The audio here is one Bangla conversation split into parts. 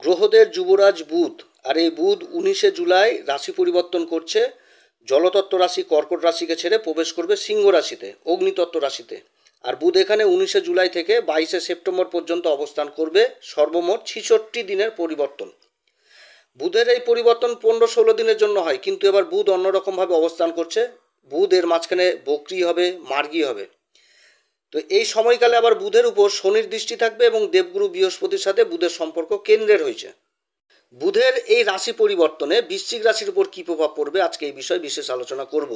গ্রহদের যুবরাজ বুধ, আর এই বুধ 19শে জুলাই রাশি পরিবর্তন করছে। জলতত্ত্ব রাশি কর্কট রাশিকে ছেড়ে প্রবেশ করবে সিংহ রাশিতে, অগ্নিতত্ত্ব রাশিতে। আর বুধ এখানে 19শে জুলাই থেকে 22শে সেপ্টেম্বর পর্যন্ত অবস্থান করবে। সর্বমোট 66 দিনের পরিবর্তন। বুধের এই পরিবর্তন 15-16 দিনের জন্য হয়, কিন্তু এবার বুধ অন্যরকমভাবে অবস্থান করছে। বুধ এর মাঝখানে বক্রী হবে, মার্গী হবে। তো এই সময়কালে আবার বুধের উপর শনির দৃষ্টি থাকবে এবং দেবগুরু বৃহস্পতির সাথে বুধের সম্পর্ক কেন্দ্রের হয়েছে। বুধের এই রাশি পরিবর্তনে বৃশ্চিক রাশির উপর কী প্রভাব পড়বে, আজকে এই বিষয়ে বিশেষ আলোচনা করব।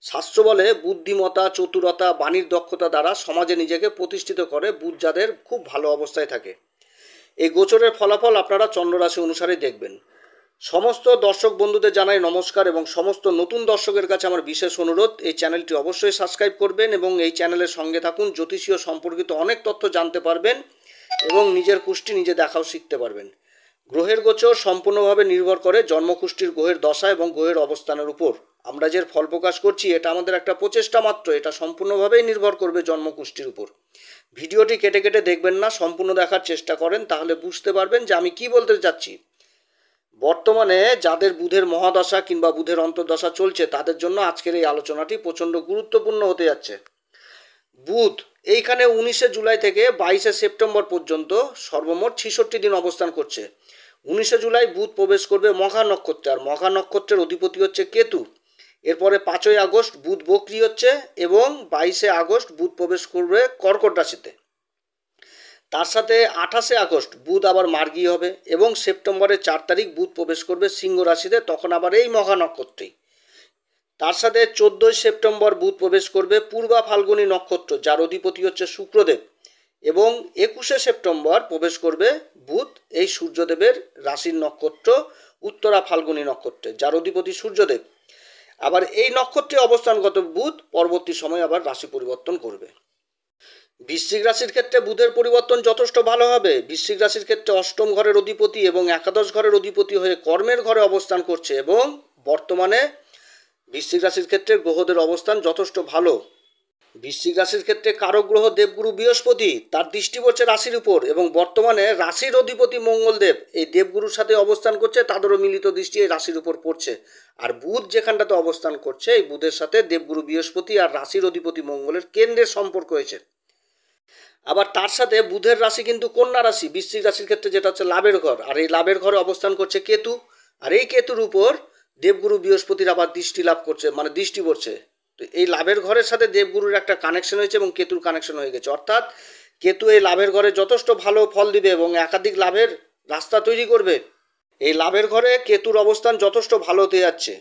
শাস্ত্র বলে বুদ্ধিমত্তা, চতুরতা, বাণীর দক্ষতা দ্বারা সমাজে নিজেকে প্রতিষ্ঠিত করে বুধ যাদের খুব ভালো অবস্থায় থাকে। এই গোচরের ফলাফল আপনারা চন্দ্ররাশি অনুসারে দেখবেন। সমস্ত দর্শক বন্ধুদের জানাই নমস্কার এবং সমস্ত নতুন দর্শকের কাছে আমার বিশেষ অনুরোধ, এই চ্যানেলটি অবশ্যই সাবস্ক্রাইব করবেন এবং এই চ্যানেলের সঙ্গে থাকুন। জ্যোতিষীয় সম্পর্কিত অনেক তথ্য জানতে পারবেন এবং নিজের কুষ্টি নিজে দেখাও শিখতে পারবেন। গ্রহের গোচর সম্পূর্ণভাবে নির্ভর করে জন্মকুষ্ঠির গ্রহের দশা এবং গ্রহের অবস্থানের উপর। আমরা যে ফল প্রকাশ করছি এটা আমাদের একটা প্রচেষ্টা মাত্র, এটা সম্পূর্ণভাবেই নির্ভর করবে জন্মকুষ্ঠির উপর। ভিডিওটি কেটে কেটে দেখবেন না, সম্পূর্ণ দেখার চেষ্টা করেন, তাহলে বুঝতে পারবেন যে আমি কি বলতে চাচ্ছি। বর্তমানে যাদের বুধের মহাদশা কিংবা বুধের অন্তর্দশা চলছে তাদের জন্য আজকের এই আলোচনাটি প্রচণ্ড গুরুত্বপূর্ণ হতে যাচ্ছে। বুধ এইখানে 19শে জুলাই থেকে 22শে সেপ্টেম্বর পর্যন্ত সর্বমোট 66 দিন অবস্থান করছে। 19শে জুলাই বুধ প্রবেশ করবে মঘা নক্ষত্রে, আর মঘা নক্ষত্রের অধিপতি হচ্ছে কেতু। এরপরে 5ই আগস্ট বুধ বক্রী হচ্ছে এবং 22শে আগস্ট বুধ প্রবেশ করবে কর্কট রাশিতে। তার সাথে 28শে আগস্ট বুধ আবার মার্গী হবে এবং সেপ্টেম্বরের 4 তারিখ বুধ প্রবেশ করবে সিংহ রাশিতে, তখন আবার এই মঘা নক্ষত্রেই। তার সাথে 14ই সেপ্টেম্বর বুধ প্রবেশ করবে পূর্বা ফাল্গুনী নক্ষত্র, যার অধিপতি হচ্ছে শুক্রদেব, এবং 21শে সেপ্টেম্বর প্রবেশ করবে বুধ এই সূর্যদেবের রাশির নক্ষত্র উত্তরা ফাল্গুনী নক্ষত্রে, যার অধিপতি সূর্যদেব। আবার এই নক্ষত্রে অবস্থানগত বুধ পরবর্তী সময় আবার রাশি পরিবর্তন করবে। বৃশ্চিক রাশির ক্ষেত্রে বুধের পরিবর্তন যথেষ্ট ভালো হবে। বৃশ্চিক রাশির ক্ষেত্রে অষ্টম ঘরের অধিপতি এবং একাদশ ঘরের অধিপতি হয়ে কর্মের ঘরে অবস্থান করছে এবং বর্তমানে বৃশ্চিক রাশির ক্ষেত্রে গ্রহদের অবস্থান যথেষ্ট ভালো। বৃশ্চিক রাশির ক্ষেত্রে কারক গ্রহ দেবগুরু বৃহস্পতি, তার দৃষ্টি পড়ছে রাশির উপর এবং বর্তমানে রাশির অধিপতি মঙ্গলদেব এই দেবগুরুর সাথে অবস্থান করছে, তাদেরও মিলিত দৃষ্টি এই রাশির উপর পড়ছে। আর বুধ যেখানটাতে অবস্থান করছে এই বুধের সাথে দেবগুরু বৃহস্পতি আর রাশির অধিপতি মঙ্গলের কেন্দ্রের সম্পর্ক হয়েছে। আবার তার সাথে বুধের রাশি কিন্তু কন্যা রাশি, বৃশ্চিক রাশির ক্ষেত্রে যেটা হচ্ছে লাভের ঘর, আর এই লাভের ঘরে অবস্থান করছে কেতু। আর এই কেতুর উপর দেবগুরু বৃহস্পতির আবার দৃষ্টি লাভ করছে, মানে দৃষ্টি পড়ছে। তো এই লাভের ঘরের সাথে দেবগুরুর একটা কানেকশন হয়েছে এবং কেতুর কানেকশন হয়ে গেছে, অর্থাৎ কেতু এই লাভের ঘরে যথেষ্ট ভালো ফল দিবে এবং একাধিক লাভের রাস্তা তৈরি করবে। এই লাভের ঘরে কেতুর অবস্থান যথেষ্ট ভালো হতে যাচ্ছে।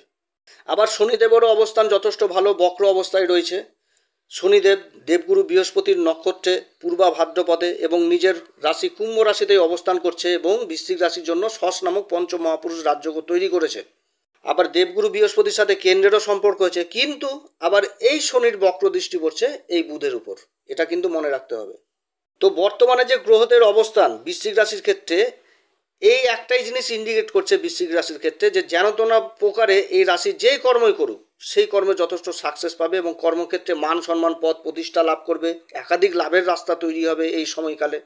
আবার শনিদেবেরও অবস্থান যথেষ্ট ভালো, বক্র অবস্থায় রয়েছে। শনিদেব দেবগুরু বৃহস্পতির নক্ষত্রে পূর্বা ভাদ্রপদে এবং নিজের রাশি কুম্ভ রাশিতেই অবস্থান করছে এবং বৃশ্চিক রাশির জন্য শশ নামক পঞ্চম মহাপুরুষ রাজযোগ তৈরি করেছে। আবার দেবগুরু বৃহস্পতির সাথে কেন্দ্রেরও সম্পর্ক হয়েছে, কিন্তু আবার এই শনির বক্র দৃষ্টি পড়ছে এই বুধের উপর, এটা কিন্তু মনে রাখতে হবে। তো বর্তমানে যে গ্রহদের অবস্থান বৃশ্চিক রাশির ক্ষেত্রে এই একটাই জিনিস ইন্ডিকেট করছে বৃশ্চিক রাশির ক্ষেত্রে, যে যেন তেন প্রকারে এই রাশি যেই কর্মই করুক সেই কর্মে যথেষ্ট সাকসেস পাবে এবং কর্মক্ষেত্রে মান সম্মান পদ প্রতিষ্ঠা লাভ করবে, একাধিক লাভের রাস্তা তৈরি হবে এই সময়কালে।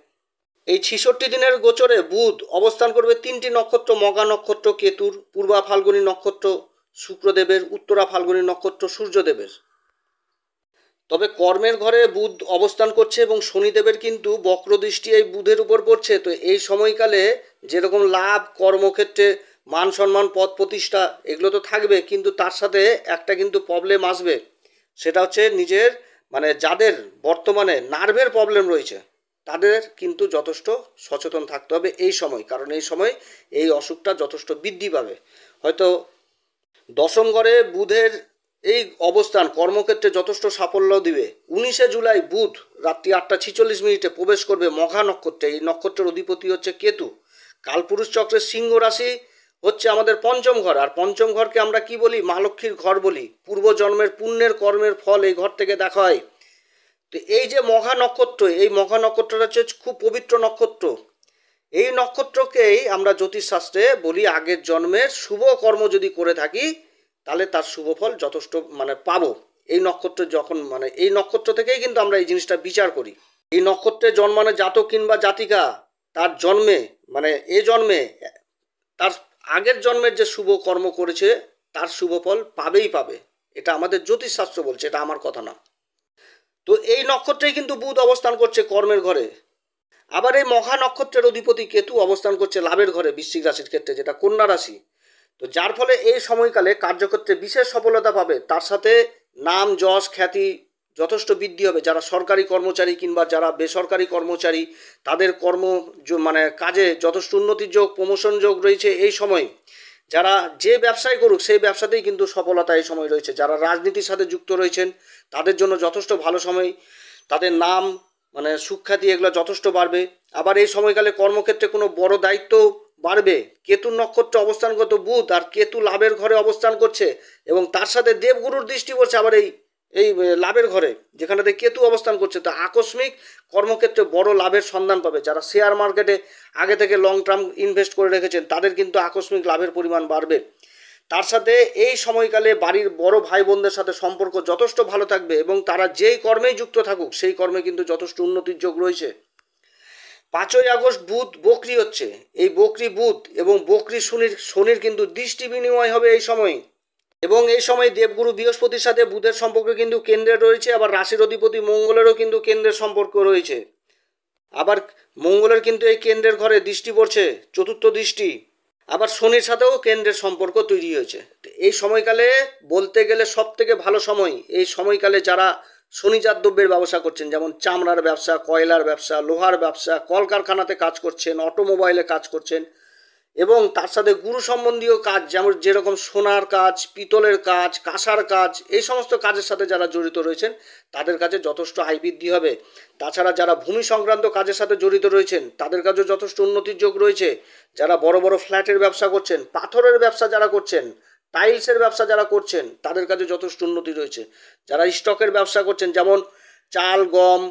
এই 66 দিনের গোচরে বুধ অবস্থান করবে 3টি নক্ষত্র, মঘা নক্ষত্র কেতুর, পূর্বা ফাল্গুনী নক্ষত্র শুক্রদেবের, উত্তরা ফাল্গুনী নক্ষত্র সূর্যদেবের। তবে কর্মের ঘরে বুধ অবস্থান করছে এবং শনিদেবের কিন্তু বক্রদৃষ্টি এই বুধের উপর পড়ছে। তো এই সময়কালে যেরকম লাভ, কর্মক্ষেত্রে মান সম্মান পদ প্রতিষ্ঠা এগুলো তো থাকবে, কিন্তু তার সাথে একটা কিন্তু প্রবলেম আসবে, সেটা হচ্ছে নিজের মানে যাদের বর্তমানে নার্ভের প্রবলেম রয়েছে তাদের কিন্তু যথেষ্ট সচেতন থাকতে হবে এই সময়, কারণ এই সময় এই অসুখটা যথেষ্ট বৃদ্ধি পাবে। হয়তো দশম ঘরে বুধের এই অবস্থান কর্মক্ষেত্রে যথেষ্ট সাফল্য দিবে। 19শে জুলাই বুধ রাত্রি 8টা 46 প্রবেশ করবে মঘা নক্ষত্রে, এই নক্ষত্রের অধিপতি হচ্ছে কেতু। কালপুরুষ চক্রের সিংহ রাশি হচ্ছে আমাদের পঞ্চম ঘর, আর পঞ্চম ঘরকে আমরা কি বলি, মা লক্ষ্মীর ঘর বলি। পূর্বজন্মের পুণ্যের কর্মের ফল এই ঘর থেকে দেখা হয়। তো এই যে মঘা নক্ষত্র, এই মঘা নক্ষত্রটা হচ্ছে খুব পবিত্র নক্ষত্র। এই নক্ষত্রকেই আমরা জ্যোতিষশাস্ত্রে বলি আগের জন্মের শুভ কর্ম যদি করে থাকি তাহলে তার শুভ ফল যথেষ্ট পাবো। এই নক্ষত্র যখন এই নক্ষত্র থেকেই কিন্তু আমরা এই জিনিসটা বিচার করি। এই নক্ষত্রে জন্মানো জাতক কিংবা জাতিকা তার জন্মে মানে এ জন্মে তার আগের জন্মের যে শুভ কর্ম করেছে তার শুভ ফল পাবেই পাবে, এটা আমাদের জ্যোতিষশাস্ত্র বলছে, এটা আমার কথা না। তো এই নক্ষত্রেই কিন্তু বুধ অবস্থান করছে কর্মের ঘরে। আবার এই মহা নক্ষত্রের অধিপতি কেতু অবস্থান করছে লাভের ঘরে বৃশ্চিক রাশির ক্ষেত্রে, যেটা কন্যা রাশি। তো যার ফলে এই সময়কালে কার্যক্ষেত্রে বিশেষ সফলতা পাবে, তার সাথে নাম যশ খ্যাতি যথেষ্ট বৃদ্ধি হবে। যারা সরকারি কর্মচারী কিংবা যারা বেসরকারি কর্মচারী, তাদের মানে কাজে যথেষ্ট উন্নতির যোগ, প্রমোশন যোগ রয়েছে এই সময়। যারা যে ব্যবসায় করুক সেই ব্যবসাতেই কিন্তু সফলতা এই সময় রয়েছে। যারা রাজনীতির সাথে যুক্ত রয়েছেন তাদের জন্য যথেষ্ট ভালো সময়, তাদের নাম মানে সুখ্যাতি এগুলো যথেষ্ট বাড়বে। আবার এই সময়কালে কর্মক্ষেত্রে কোনো বড় দায়িত্ব বাড়বে। কেতু নক্ষত্রে অবস্থানগত বুধ আর কেতু লাভের ঘরে অবস্থান করছে এবং তার সাথে দেবগুরুর দৃষ্টি পড়ছে আবার এই এই লাভের ঘরে, যেখানেতে কেতু অবস্থান করছে। তো আকস্মিক কর্মক্ষেত্রে বড় লাভের সন্ধান পাবে। যারা শেয়ার মার্কেটে আগে থেকে লং টার্ম ইনভেস্ট করে রেখেছেন তাদের কিন্তু আকস্মিক লাভের পরিমাণ বাড়বে। তার সাথে এই সময়কালে বাড়ির বড় ভাই বোনদের সাথে সম্পর্ক যথেষ্ট ভালো থাকবে এবং তারা যেই কর্মেই যুক্ত থাকুক সেই কর্মে কিন্তু যথেষ্ট উন্নতির যোগ রয়েছে। 5ই আগস্ট বুধ বকরি হচ্ছে। এই বকরি বুধ এবং বকরি শনির কিন্তু দৃষ্টি বিনিময় হবে এই সময়। এবং এই সময় দেবগুরু বৃহস্পতির সাথে বুধের সম্পর্ক কিন্তু কেন্দ্রে রয়েছে। আবার রাশির অধিপতি মঙ্গলেরও কিন্তু কেন্দ্রের সম্পর্ক রয়েছে। আবার মঙ্গলের কিন্তু এই কেন্দ্রের ঘরে দৃষ্টি পড়ছে, চতুর্থ দৃষ্টি। আবার শনির সাথেও কেন্দ্রের সম্পর্ক তৈরি হয়েছে। এই সময়কালে বলতে গেলে সব থেকে ভালো সময়। এই সময়কালে যারা শনিজাত দ্রব্যের ব্যবসা করছেন, যেমন চামড়ার ব্যবসা, কয়লার ব্যবসা, লোহার ব্যবসা, কলকারখানাতে কাজ করছেন, অটোমোবাইলে কাজ করছেন এবং তার সাথে গুরু সম্বন্ধীয় কাজ, যেমন যেরকম সোনার কাজ, পিতলের কাজ, কাঁসার কাজ, এই সমস্ত কাজের সাথে যারা জড়িত রয়েছেন তাদের কাছে যথেষ্ট আয় বৃদ্ধি হবে। তাছাড়া যারা ভূমি সংক্রান্ত কাজের সাথে জড়িত রয়েছেন তাদের কাছেও যথেষ্ট উন্নতির যোগ রয়েছে। যারা বড় বড় ফ্ল্যাটের ব্যবসা করছেন, পাথরের ব্যবসা যারা করছেন, টাইলসের ব্যবসা যারা করছেন তাদের কাছে যথেষ্ট উন্নতি রয়েছে। যারা স্টকের ব্যবসা করছেন, যেমন চাল, গম,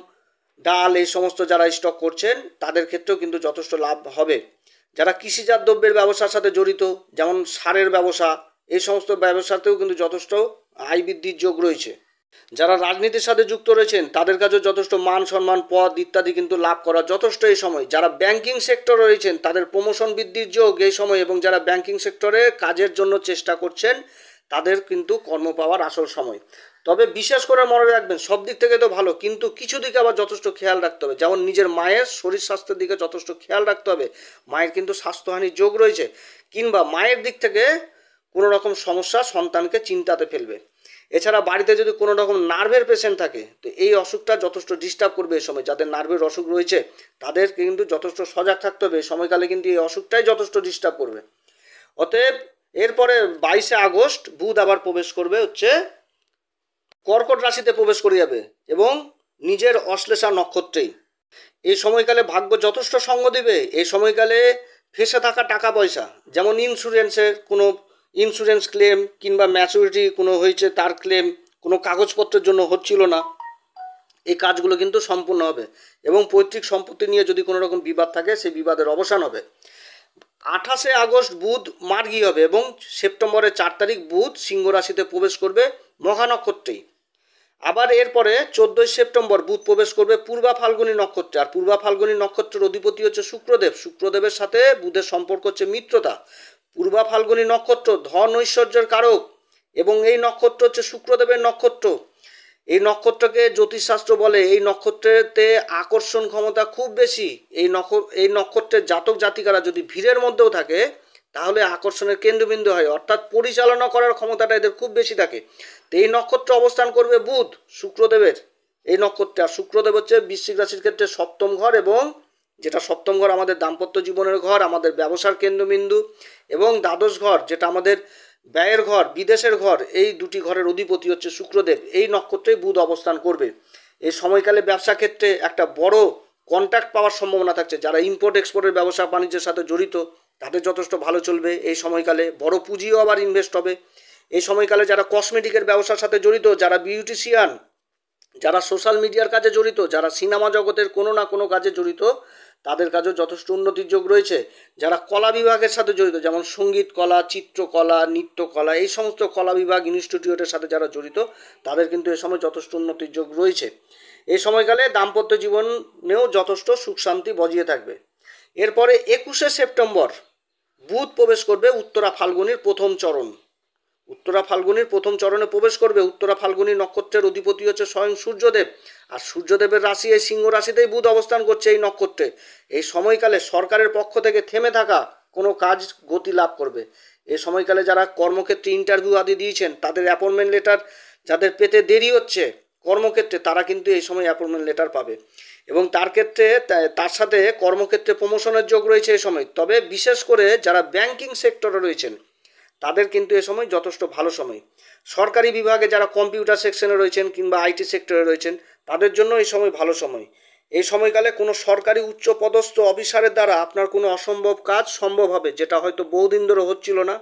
ডাল, এই সমস্ত যারা স্টক করছেন তাদের ক্ষেত্রেও কিন্তু যথেষ্ট লাভ হবে। যারা কৃষিজাত দ্রব্যের ব্যবসার সাথে জড়িত, যেমন সারের ব্যবসা, এই সমস্ত ব্যবসাতেও কিন্তু যথেষ্ট আয় বৃদ্ধির যোগ রয়েছে। যারা রাজনীতির সাথে যুক্ত রয়েছেন তাদের কাছে যথেষ্ট মান সম্মান, পদ ইত্যাদি কিন্তু লাভ করা যথেষ্ট এই সময়। যারা ব্যাংকিং সেক্টরে রয়েছেন তাদের প্রমোশন বৃদ্ধির যোগ এই সময় এবং যারা ব্যাংকিং সেক্টরে কাজের জন্য চেষ্টা করছেন তাদের কিন্তু কর্ম পাওয়ার আসল সময়। তবে বিশেষ করে মনে রাখবেন, সব দিক থেকে তো ভালো, কিন্তু কিছু দিকে আবার যথেষ্ট খেয়াল রাখতে হবে। যেমন নিজের মায়ের শরীর স্বাস্থ্যের দিকে যথেষ্ট খেয়াল রাখতে হবে। মায়ের কিন্তু স্বাস্থ্যহানির যোগ রয়েছে, কিংবা মায়ের দিক থেকে কোনো রকম সমস্যা সন্তানকে চিন্তাতে ফেলবে। এছাড়া বাড়িতে যদি কোনো রকম নার্ভের পেশেন্ট থাকে তো এই অসুখটা যথেষ্ট ডিস্টার্ব করবে এই সময়। যাদের নার্ভের অসুখ রয়েছে তাদেরকে কিন্তু যথেষ্ট সজাগ থাকতে হবে। সময়কালে কিন্তু এই অসুখটাই যথেষ্ট ডিস্টার্ব করবে। অতএব এরপরে 22শে আগস্ট বুধ আবার প্রবেশ করবে হচ্ছে কর্কট রাশিতে প্রবেশ করে যাবে এবং নিজের অশ্লেষা নক্ষত্রেই। এই সময়কালে ভাগ্য যথেষ্ট সঙ্গ দিবে। এই সময়কালে ফেসে থাকা টাকা পয়সা, যেমন ইন্স্যুরেন্সের কোনো ইন্স্যুরেন্স ক্লেম কিংবা ম্যাচুরিটি কোনো হয়েছে তার ক্লেম, কোনো কাগজপত্রের জন্য হচ্ছিল না, এই কাজগুলো কিন্তু সম্পূর্ণ হবে। এবং পৈতৃক সম্পত্তি নিয়ে যদি কোনো রকম বিবাদ থাকে সেই বিবাদের অবসান হবে। 28শে আগস্ট বুধ মার্গী হবে এবং সেপ্টেম্বরের 4 তারিখ বুধ সিংহ রাশিতে প্রবেশ করবে মঘা নক্ষত্রেই। আবার এরপরে 14ই সেপ্টেম্বর বুধ প্রবেশ করবে পূর্বা ফাল্গুনী নক্ষত্রে। আর পূর্বা ফাল্গুনী নক্ষত্রের অধিপতি হচ্ছে শুক্রদেব। শুক্রদেবের সাথে বুধের সম্পর্ক হচ্ছে মিত্রতা। পূর্বা ফাল্গুনী নক্ষত্র ধন ঐশ্বর্যের কারক এবং এই নক্ষত্র হচ্ছে শুক্রদেবের নক্ষত্র। এই নক্ষত্রকে জ্যোতিষশাস্ত্র বলে এই নক্ষত্রেতে আকর্ষণ ক্ষমতা খুব বেশি। এই নক্ষত্রের জাতক জাতিকারা যদি ভিড়ের মধ্যেও থাকে তাহলে আকর্ষণের কেন্দ্রবিন্দু হয়, অর্থাৎ পরিচালনা করার ক্ষমতাটা এদের খুব বেশি থাকে। তো এই নক্ষত্র অবস্থান করবে বুধ শুক্রদেবের এই নক্ষত্রে। আর শুক্রদেব হচ্ছে বৃশ্চিক রাশির ক্ষেত্রে সপ্তম ঘর, এবং যেটা সপ্তম ঘর আমাদের দাম্পত্য জীবনের ঘর, আমাদের ব্যবসার কেন্দ্রবিন্দু, এবং দ্বাদশ ঘর যেটা আমাদের ব্যয়ের ঘর, বিদেশের ঘর, এই দুটি ঘরের অধিপতি হচ্ছে শুক্রদেব। এই নক্ষত্রেই বুধ অবস্থান করবে। এই সময়কালে ব্যবসা ক্ষেত্রে একটা বড় কন্ট্যাক্ট পাওয়ার সম্ভাবনা থাকছে। যারা ইম্পোর্ট এক্সপোর্টের ব্যবসা বাণিজ্যের সাথে জড়িত তাদের যথেষ্ট ভালো চলবে। এই সময়কালে বড় পুঁজিও আবার ইনভেস্ট হবে। এই সময়কালে যারা কসমেটিকের ব্যবসার সাথে জড়িত, যারা বিউটিশিয়ান, যারা সোশ্যাল মিডিয়ার কাজে জড়িত, যারা সিনেমা জগতের কোনো না কোনো কাজে জড়িত তাদের কাজেও যথেষ্ট উন্নতির যোগ রয়েছে। যারা কলা বিভাগের সাথে জড়িত, যেমন সঙ্গীত কলা, চিত্রকলা, নৃত্যকলা, এই সমস্ত কলা বিভাগ ইনস্টিটিউটের সাথে যারা জড়িত তাদের কিন্তু এ সময় যথেষ্ট উন্নতির যোগ রয়েছে। এই সময়কালে দাম্পত্য জীবনেও যথেষ্ট সুখ শান্তি বজিয়ে থাকবে। এরপরে 21শে সেপ্টেম্বর বুধ প্রবেশ করবে উত্তরা ফাল্গুনির প্রথম চরণ। উত্তরা ফাল্গুনির প্রথম চরণে প্রবেশ করবে। উত্তরা ফাল্গুনি নক্ষত্রের অধিপতি হচ্ছে স্বয়ং সূর্যদেব, আর সূর্যদেবের রাশি এই সিংহ রাশিতেই বুধ অবস্থান করছে এই নক্ষত্রে। এই সময়কালে সরকারের পক্ষ থেকে থেমে থাকা কোনো কাজ গতি লাভ করবে। এই সময়কালে যারা কর্মক্ষেত্রে ইন্টারভিউ আদি দিয়েছেন, তাদের অ্যাপয়েন্টমেন্ট লেটার যাদের পেতে দেরি হচ্ছে কর্মক্ষেত্রে, তারা কিন্তু এই সময় অ্যাপয়েন্টমেন্ট লেটার পাবে এবং তার সাথে কর্মক্ষেত্রে প্রমোশনের যোগ রয়েছে এই সময়। তবে বিশেষ করে যারা ব্যাংকিং সেক্টরে রয়েছেন তাদের কিন্তু এ সময় যথেষ্ট ভালো সময়। সরকারি বিভাগে যারা কম্পিউটার সেকশনে রয়েছেন কিংবা আইটি সেক্টরে রয়েছেন তাদের জন্য এই সময় ভালো সময়। এই সময়কালে কোনো সরকারি উচ্চপদস্থ অফিসারের দ্বারা আপনার কোনো অসম্ভব কাজ সম্ভব হবে, যেটা হয়তো বহুদিন ধরে হচ্ছিল না,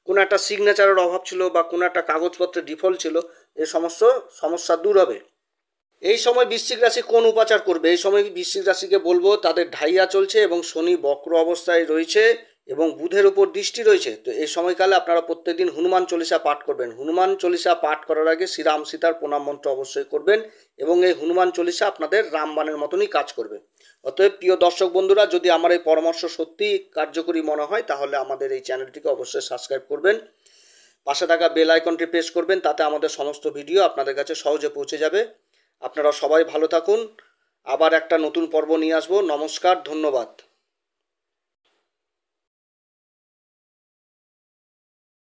কোনো একটা সিগনেচারের অভাব ছিল বা কোনো একটা কাগজপত্রের ডিফল্ট ছিল, এই সমস্ত সমস্যা দূর হবে। এই সময় বৃশ্চিক রাশি কোন উপাচার করবে? এই সময় বৃশ্চিক রাশিকে বলবো তাদের ঢাইয়া চলছে এবং শনি বক্র অবস্থায় রয়েছে এবং বুধের উপর দৃষ্টি রয়েছে। তো এই সময়কালে আপনারা প্রত্যেকদিন হনুমান চল্লিশা পাঠ করবেন। হনুমান চল্লিশা পাঠ করার আগে শ্রীরাম সীতার প্রণাম মন্ত্র অবশ্যই করবেন এবং এই হনুমান চল্লিশা আপনাদের রামবাণের মতনই কাজ করবে। অতএব প্রিয় দর্শক বন্ধুরা, যদি আমার এই পরামর্শ সত্যি কার্যকরী মনে হয় তাহলে আমাদের এই চ্যানেলটিকে অবশ্যই সাবস্ক্রাইব করবেন, পাশে থাকা বেল আইকনটি প্রেস করবেন, তাতে আমাদের সমস্ত ভিডিও আপনাদের কাছে সহজে পৌঁছে যাবে। আপনারা সবাই ভালো থাকুন। আবার একটা নতুন পর্ব নিয়ে আসবো। নমস্কার, ধন্যবাদ।